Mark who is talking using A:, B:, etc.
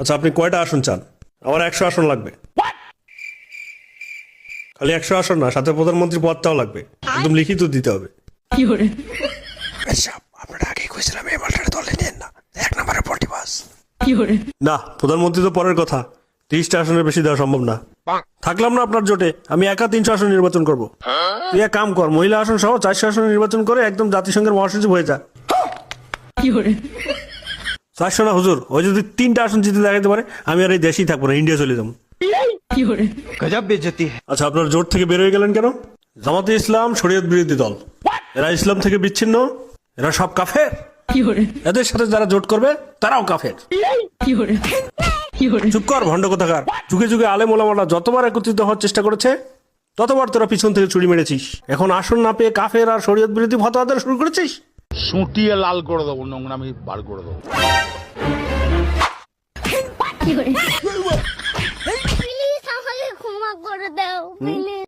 A: আচ্ছা, আপনি কয়টা আসন চান? আমার 100 আসন লাগবে। খালি 100 আসন না, সাথে প্রধানমন্ত্রী পদটাও লাগবে, একদম লিখিত দিতে হবে। আপনারা আগেই কইছিলাম এই মালটার দলে নেন না, 1 নম্বরে পল্টিবাস। না, প্রধানমন্ত্রী তো পরের কথা, 30টা আসনের বেশি দেওয়া সম্ভব না। থাকলাম না আপনার জোটে, আমি একা 300 আসন নির্বাচন করব। তুই এক কাম কর, মহিলা আসন সহ 400 আসন নির্বাচন করে একদম জাতিসংঘের মহাসচিব হয়ে যা। 400 না হুজুর, ওই যদি 3টা আসন জিতে দেখাতে পারে, আমি আর এই দেশেই থাকবো না, ইন্ডিয়া চলে যাবো।
B: गजब बेइज्जती है।
A: আচ্ছা, আপনার জোট থেকে বের হয়ে গেলেন কেন? জামাতে ইসলাম শরীয়ত বিরোধী দল, এরা ইসলাম থেকে বিচ্ছিন্ন, এরা সব কাফের। এদের সাথে যারা জোট করবে তারাও কাফের। চুপ কর ভণ্ড কোথাকার। যুগে যুগে আলেম ওলামারা যতবার একত্রিত হওয়ার চেষ্টা করেছে, ততবার তোরা পিছন থেকে ছুরি মেরেছিস। এখন আসন না পেয়ে কাফের আর শরীয়ত বিরোধী ফতোয়া দেওয়া শুরু করেছিস।
C: সুটিয়ে লাল করে দেবো, নোংরামি বার করে দেবো।
D: প্লিজ আমাকে ক্ষমা করে দাও প্লিজ।